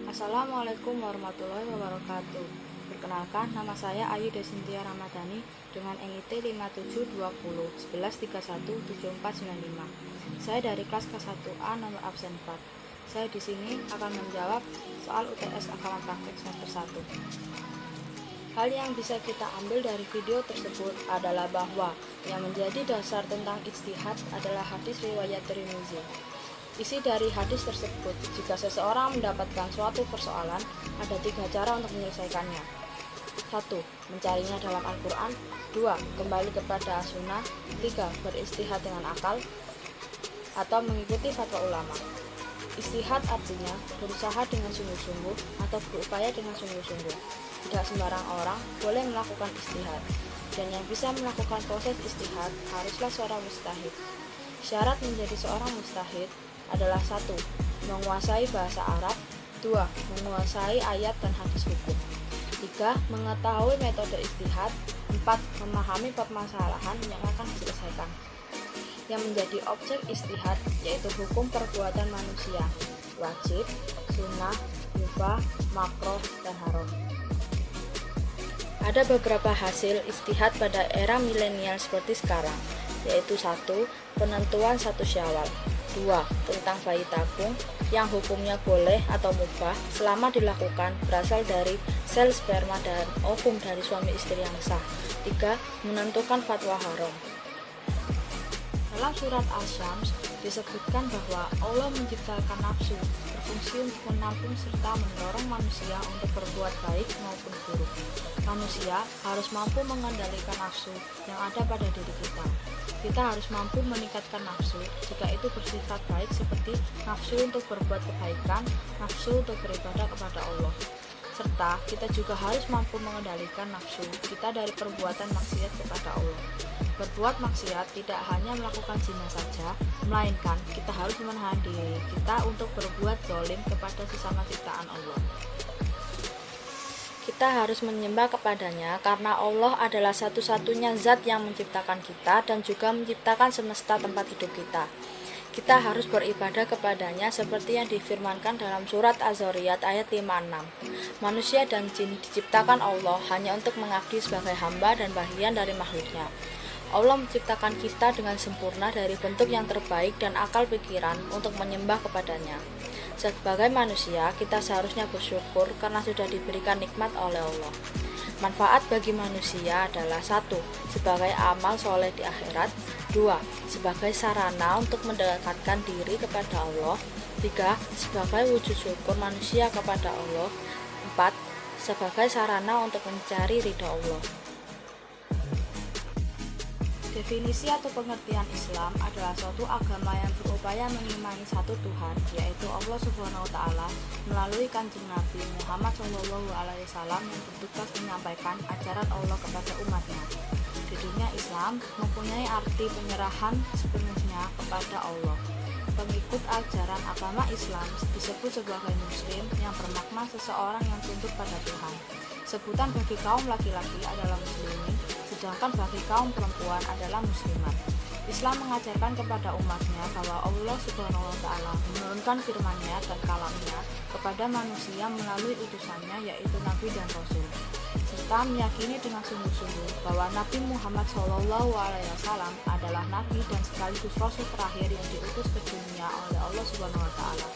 Assalamualaikum warahmatullahi wabarakatuh. Perkenalkan, nama saya Ayu Desintia Ramadhani dengan NIT 572011317495. Saya dari kelas K1A nomor absen 4. Saya di sini akan menjawab soal UTS Agama Praktek semester 1. Hal yang bisa kita ambil dari video tersebut adalah bahwa yang menjadi dasar tentang ijtihad adalah hadis riwayat Tirmizi. Isi dari hadis tersebut, jika seseorang mendapatkan suatu persoalan, ada 3 cara untuk menyelesaikannya. 1. Mencarinya dalam Al-Quran. 2. Kembali kepada sunnah. 3. Beristihad dengan akal atau mengikuti fatwa ulama. Istihad artinya berusaha dengan sungguh-sungguh atau berupaya dengan sungguh-sungguh. Tidak sembarang orang boleh melakukan istihad, dan yang bisa melakukan proses istihad haruslah seorang mujtahid. Syarat menjadi seorang mujtahid adalah 1. Menguasai bahasa Arab. 2. Menguasai ayat dan hadis hukum. 3. Mengetahui metode ijtihad. 4. Memahami permasalahan yang akan diselesaikan. Yang menjadi objek ijtihad yaitu hukum perbuatan manusia, wajib, sunnah, mubah, makruh, dan haram. Ada beberapa hasil ijtihad pada era milenial seperti sekarang, yaitu 1. Penentuan 1 Syawal. 2. Tentang bayi tabung yang hukumnya boleh atau mubah selama dilakukan berasal dari sel sperma dan ovum dari suami istri yang sah. 3. Menentukan fatwa haram. Dalam surat Asy-Syams disebutkan bahwa Allah menciptakan nafsu berfungsi untuk menampung serta mendorong manusia untuk berbuat baik maupun buruk. Manusia harus mampu mengendalikan nafsu yang ada pada diri kita. Kita harus mampu meningkatkan nafsu jika itu bersifat baik seperti nafsu untuk berbuat kebaikan, nafsu untuk beribadah kepada Allah. Serta kita juga harus mampu mengendalikan nafsu kita dari perbuatan maksiat kepada Allah. Berbuat maksiat tidak hanya melakukan zina saja, melainkan kita harus menahan diri kita untuk berbuat zalim kepada sesama ciptaan Allah. Kita harus menyembah kepadanya karena Allah adalah satu-satunya zat yang menciptakan kita dan juga menciptakan semesta tempat hidup kita. Kita harus beribadah kepadanya seperti yang difirmankan dalam surat Az-Zariyat ayat 56. Manusia dan jin diciptakan Allah hanya untuk mengabdi sebagai hamba dan bagian dari makhluknya. Allah menciptakan kita dengan sempurna dari bentuk yang terbaik dan akal pikiran untuk menyembah kepadanya. Sebagai manusia, kita seharusnya bersyukur karena sudah diberikan nikmat oleh Allah. Manfaat bagi manusia adalah 1. Sebagai amal soleh di akhirat. 2. Sebagai sarana untuk mendekatkan diri kepada Allah. 3. Sebagai wujud syukur manusia kepada Allah. 4. Sebagai sarana untuk mencari ridha Allah. Definisi atau pengertian Islam adalah suatu agama yang berupaya mengimani satu Tuhan, yaitu Allah Subhanahu wa Ta'ala, melalui Kanjeng Nabi Muhammad SAW yang bertugas menyampaikan ajaran Allah kepada umatnya. Di dunia Islam mempunyai arti penyerahan sepenuhnya kepada Allah. Pengikut ajaran agama Islam disebut sebagai Muslim yang bermakna seseorang yang tunduk pada Tuhan. Sebutan bagi kaum laki-laki adalah Muslimin, sedangkan bagi kaum perempuan adalah muslimat. Islam mengajarkan kepada umatnya bahwa Allah Subhanahu wa Ta'ala menurunkan firman-Nya dan kalamnya kepada manusia melalui utusannya yaitu Nabi dan Rasul, serta meyakini dengan sungguh-sungguh bahwa Nabi Muhammad SAW adalah Nabi dan sekaligus Rasul terakhir yang diutus ke dunia oleh Allah Subhanahu wa Ta'ala.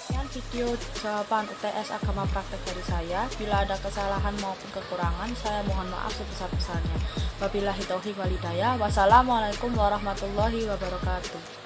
Sekian video jawaban UTS Agama Praktek dari saya. Bila ada kesalahan maupun kekurangan, saya mohon maaf sebesar-besarnya. Wabillahi taufiq wal hidayah. Wassalamualaikum warahmatullahi wabarakatuh.